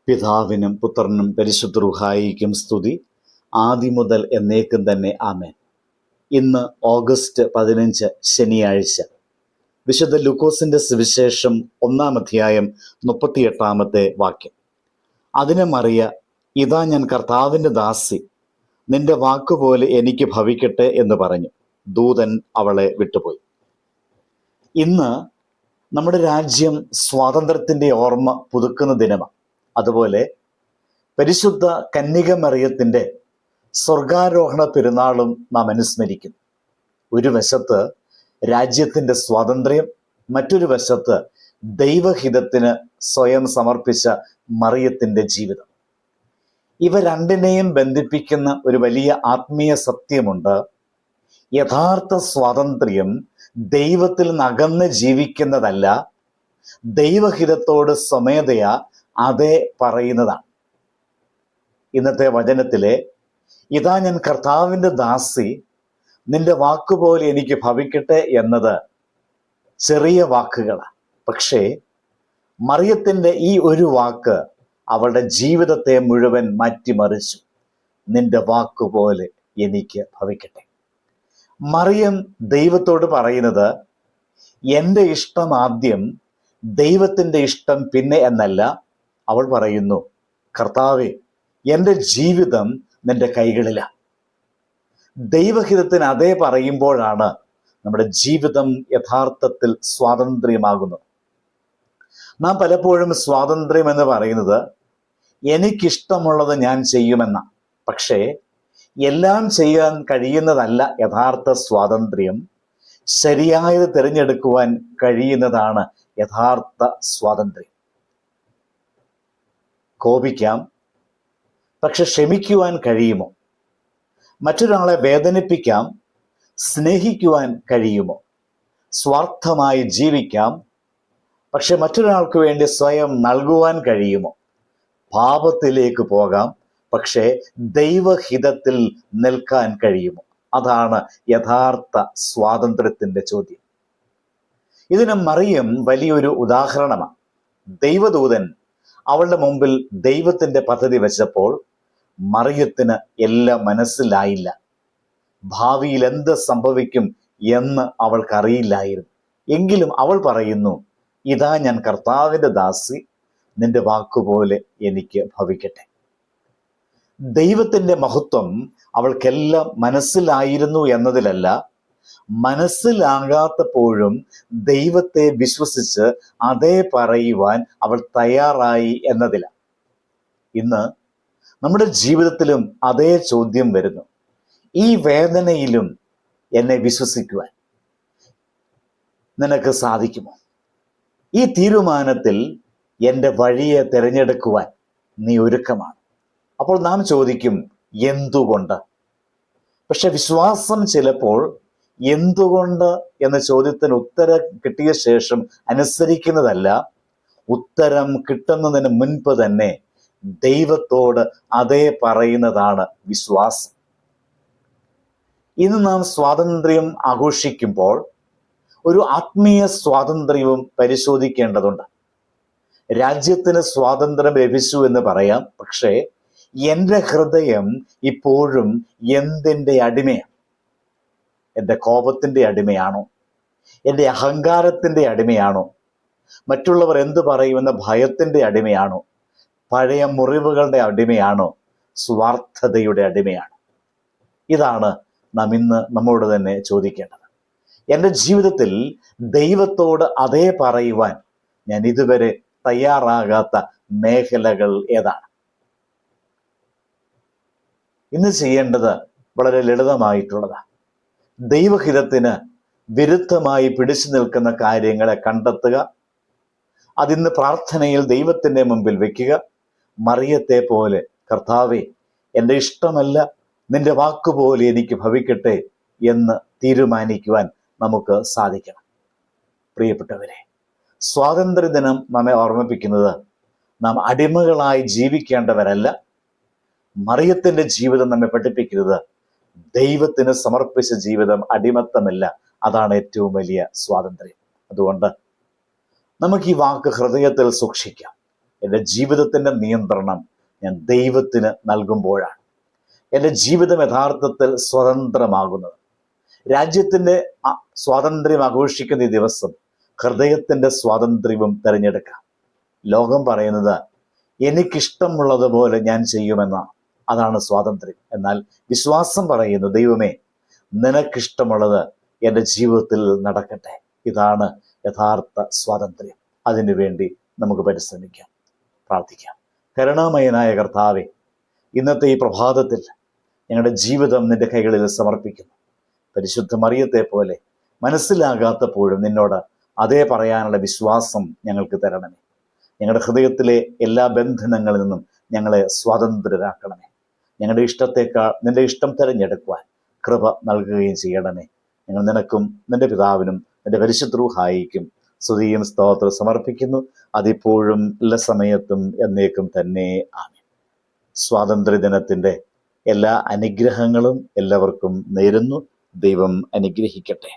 പിതാവിനും പുത്രനും പരിശുദ്ധ റൂഹായിക്കും സ്തുതി, ആദിമുതൽ മുതൽ എന്നേക്കും തന്നെ ആമേൻ. ഇന്ന് ഓഗസ്റ്റ് 15 ശനിയാഴ്ച. വിശുദ്ധ ലൂക്കോസിന്റെ സുവിശേഷം 1-ാം അധ്യായം 38-ാമത്തെ വാക്യം. അതിനെ മറിയ, ഇതാ ഞാൻ കർത്താവിൻ്റെ ദാസി, നിന്റെ വാക്കുപോലെ എനിക്ക് ഭവിക്കട്ടെ എന്ന് പറഞ്ഞു. ദൂതൻ അവളെ വിട്ടുപോയി. ഇന്ന് നമ്മുടെ രാജ്യം സ്വാതന്ത്ര്യത്തിൻ്റെ ഓർമ്മ പുതുക്കുന്ന ദിനമാണ്. അതുപോലെ പരിശുദ്ധ കന്യക മറിയത്തിൻ്റെ സ്വർഗാരോഹണ പെരുന്നാളും നാം അനുസ്മരിക്കുന്നു. ഒരു വശത്ത് രാജ്യത്തിൻ്റെ സ്വാതന്ത്ര്യം, മറ്റൊരു വശത്ത് ദൈവഹിതത്തിന് സ്വയം സമർപ്പിച്ച മറിയത്തിൻ്റെ ജീവിതം. ഇവ രണ്ടിനെയും ബന്ധിപ്പിക്കുന്ന ഒരു വലിയ ആത്മീയ സത്യമുണ്ട്. യഥാർത്ഥ സ്വാതന്ത്ര്യം ദൈവത്തിൽ നകന്ന് ജീവിക്കുന്നതല്ല, ദൈവഹിതത്തോട് സ്വമേധയാ അതേ പറയുന്നതാണ്. ഇന്നത്തെ വചനത്തിലെ ഇതാ ഞാൻ കർത്താവിൻ്റെ ദാസി, നിന്റെ വാക്കുപോലെ എനിക്ക് ഭവിക്കട്ടെ എന്നത് ചെറിയ വാക്കുകളാണ്. പക്ഷേ മറിയത്തിൻ്റെ ഈ ഒരു വാക്ക് അവളുടെ ജീവിതത്തെ മുഴുവൻ മാറ്റിമറിച്ചു. നിന്റെ വാക്കുപോലെ എനിക്ക് ഭവിക്കട്ടെ. മറിയം ദൈവത്തോട് പറയുന്നത്, എൻ്റെ ഇഷ്ടം ആദ്യം, ദൈവത്തിൻ്റെ ഇഷ്ടം പിന്നെ എന്നല്ല. അവൾ പറയുന്നു, കർത്താവേ, എൻ്റെ ജീവിതം നിന്റെ കൈകളിലാണ്. ദൈവഹിതത്തിന് അതേ പറയുമ്പോഴാണ് നമ്മുടെ ജീവിതം യഥാർത്ഥത്തിൽ സ്വാതന്ത്ര്യമാകുന്നത്. നാം പലപ്പോഴും സ്വാതന്ത്ര്യം എന്ന് പറയുന്നത് എനിക്കിഷ്ടമുള്ളത് ഞാൻ ചെയ്യുമെന്നാണ്. പക്ഷേ എല്ലാം ചെയ്യാൻ കഴിയുന്നതല്ല യഥാർത്ഥ സ്വാതന്ത്ര്യം. ശരിയായത് തിരഞ്ഞെടുക്കുവാൻ കഴിയുന്നതാണ് യഥാർത്ഥ സ്വാതന്ത്ര്യം. കോപിക്കാം, പക്ഷെ ക്ഷമിക്കുവാൻ കഴിയുമോ? മറ്റൊരാളെ വേദനിപ്പിക്കാം, സ്നേഹിക്കുവാൻ കഴിയുമോ? സ്വാർത്ഥമായി ജീവിക്കാം, പക്ഷെ മറ്റൊരാൾക്ക് വേണ്ടി സ്വയം നൽകുവാൻ കഴിയുമോ? പാപത്തിലേക്ക് പോകാം, പക്ഷേ ദൈവഹിതത്തിൽ നിൽക്കാൻ കഴിയുമോ? അതാണ് യഥാർത്ഥ സ്വാതന്ത്ര്യത്തിൻ്റെ ചോദ്യം. ഇതിന് മറിയം വലിയൊരു ഉദാഹരണമാണ്. ദൈവദൂതൻ അവളുടെ മുമ്പിൽ ദൈവത്തിൻ്റെ പദ്ധതി വെച്ചപ്പോൾ മറിയത്തിന് എല്ലാം മനസ്സിലായില്ല. ഭാവിയിൽ എന്ത് സംഭവിക്കും എന്ന് അവൾക്കറിയില്ലായിരുന്നു. എങ്കിലും അവൾ പറയുന്നു, ഇതാ ഞാൻ കർത്താവിൻ്റെ ദാസി, നിന്റെ വാക്കുപോലെ എനിക്ക് ഭവിക്കട്ടെ. ദൈവത്തിൻ്റെ മഹത്വം അവൾക്കെല്ലാം മനസ്സിലായിരുന്നു എന്നതിലല്ല, മനസ്സിലാകാത്തപ്പോഴും ദൈവത്തെ വിശ്വസിച്ച് അതേ പറയുവാൻ അവൾ തയ്യാറായി എന്നതിലാണ്. ഇന്ന് നമ്മുടെ ജീവിതത്തിലും അതേ ചോദ്യം വരുന്നു. ഈ വേദനയിലും എന്നെ വിശ്വസിക്കുവാൻ നിനക്ക് സാധിക്കുമോ? ഈ തീരുമാനത്തിൽ എൻ്റെ വഴിയെ തിരഞ്ഞെടുക്കുവാൻ നീ ഒരുക്കമാണ്. അപ്പോൾ നാം ചോദിക്കും, എന്തുകൊണ്ട്? പക്ഷെ വിശ്വാസം ചിലപ്പോൾ എന്തുകൊണ്ട് എന്ന ചോദ്യത്തിന് ഉത്തരം കിട്ടിയ ശേഷം അനുസരിക്കുന്നതല്ല, ഉത്തരം കിട്ടുന്നതിന് മുൻപ് തന്നെ ദൈവത്തോട് അതേ പറയുന്നതാണ് വിശ്വാസം. ഇന്ന് നാം സ്വാതന്ത്ര്യം ആഘോഷിക്കുമ്പോൾ ഒരു ആത്മീയ സ്വാതന്ത്ര്യവും പരിശോധിക്കേണ്ടതുണ്ട്. രാജ്യത്തിന് സ്വാതന്ത്ര്യം ലഭിച്ചു എന്ന് പറയാം, പക്ഷേ എൻ്റെ ഹൃദയം ഇപ്പോഴും എന്തിൻ്റെ അടിമയാണ്? എൻ്റെ കോപത്തിൻ്റെ അടിമയാണോ? എൻ്റെ അഹങ്കാരത്തിൻ്റെ അടിമയാണോ? മറ്റുള്ളവർ എന്തു പറയുമെന്ന ഭയത്തിൻ്റെ അടിമയാണോ? പഴയ മുറിവുകളുടെ അടിമയാണോ? സ്വാർത്ഥതയുടെ അടിമയാണോ? ഇതാണ് നാം ഇന്ന് നമ്മോട് തന്നെ ചോദിക്കേണ്ടത്. എൻ്റെ ജീവിതത്തിൽ ദൈവത്തോട് അതേ പറയുവാൻ ഞാൻ ഇതുവരെ തയ്യാറാകാത്ത മേഖലകൾ ഏതാണ്? ഇന്ന് ചെയ്യേണ്ടത് വളരെ ലളിതമായിട്ടുള്ളതാണ്. ദൈവഹിതത്തിന് വിരുദ്ധമായി പിടിച്ചു നിൽക്കുന്ന കാര്യങ്ങളെ കണ്ടെത്തുക, അതിന്ന് പ്രാർത്ഥനയിൽ ദൈവത്തിൻ്റെ മുമ്പിൽ വെക്കുക. മറിയത്തെ പോലെ, കർത്താവേ, എൻ്റെ ഇഷ്ടമല്ല, നിന്റെ വാക്കുപോലെ എനിക്ക് ഭവിക്കട്ടെ എന്ന് തീരുമാനിക്കുവാൻ നമുക്ക് സാധിക്കണം. പ്രിയപ്പെട്ടവരെ, സ്വാതന്ത്ര്യദിനം നമ്മെ ഓർമ്മിപ്പിക്കുന്നത് നാം അടിമകളായി ജീവിക്കേണ്ടവരല്ല. മറിയത്തിൻ്റെ ജീവിതം നമ്മെ പഠിപ്പിക്കുന്നത് ദൈവത്തിന് സമർപ്പിച്ച ജീവിതം അടിമത്തമല്ല, അതാണ് ഏറ്റവും വലിയ സ്വാതന്ത്ര്യം. അതുകൊണ്ട് നമുക്ക് ഈ വാക്ക് ഹൃദയത്തിൽ സൂക്ഷിക്കാം. എൻ്റെ ജീവിതത്തിൻ്റെ നിയന്ത്രണം ഞാൻ ദൈവത്തിന് നൽകുമ്പോഴാണ് എൻ്റെ ജീവിതം യഥാർത്ഥത്തിൽ സ്വതന്ത്രമാകുന്നത്. രാജ്യത്തിൻ്റെ സ്വാതന്ത്ര്യം ആഘോഷിക്കുന്ന ഈ ദിവസം ഹൃദയത്തിൻ്റെ സ്വാതന്ത്ര്യവും തിരഞ്ഞെടുക്കാം. ലോകം പറയുന്നത് എനിക്കിഷ്ടമുള്ളതുപോലെ ഞാൻ ചെയ്യുമെന്നാണ്. അതാണ് സ്വാതന്ത്ര്യം. എന്നാൽ വിശ്വാസം പറയുന്നു, ദൈവമേ, നിനക്കിഷ്ടമുള്ളത് എൻ്റെ ജീവിതത്തിൽ നടക്കട്ടെ. ഇതാണ് യഥാർത്ഥ സ്വാതന്ത്ര്യം. അതിനുവേണ്ടി നമുക്ക് പരിശ്രമിക്കാം, പ്രാർത്ഥിക്കാം. കരുണാമയനായ കർത്താവെ, ഇന്നത്തെ ഈ പ്രഭാതത്തിൽ ഞങ്ങളുടെ ജീവിതം നിന്റെ കൈകളിൽ സമർപ്പിക്കുന്നു. പരിശുദ്ധ മറിയത്തെ പോലെ മനസ്സിലാകാത്തപ്പോഴും നിന്നോട് അതേ പറയാനുള്ള വിശ്വാസം ഞങ്ങൾക്ക് തരണമേ. ഞങ്ങളുടെ ഹൃദയത്തിലെ എല്ലാ ബന്ധനങ്ങളിൽ നിന്നും ഞങ്ങളെ സ്വാതന്ത്ര്യരാക്കണമേ. ഞങ്ങളുടെ ഇഷ്ടത്തേക്കാൾ നിന്റെ ഇഷ്ടം തിരഞ്ഞെടുക്കുവാൻ കൃപ നൽകുകയും ചെയ്യണമേ. ഞങ്ങൾ നിനക്കും നിന്റെ പിതാവിനും നിന്റെ പരിശുദ്ധ റൂഹായിക്കും സ്തുതിയും സ്തോത്രം സമർപ്പിക്കുന്നു. അതിപ്പോഴും എല്ലാ സമയത്തും എന്നേക്കും തന്നെ. ആമേൻ. സ്വാതന്ത്ര്യദിനത്തിൻ്റെ എല്ലാ അനുഗ്രഹങ്ങളും എല്ലാവർക്കും നേരുന്നു. ദൈവം അനുഗ്രഹിക്കട്ടെ.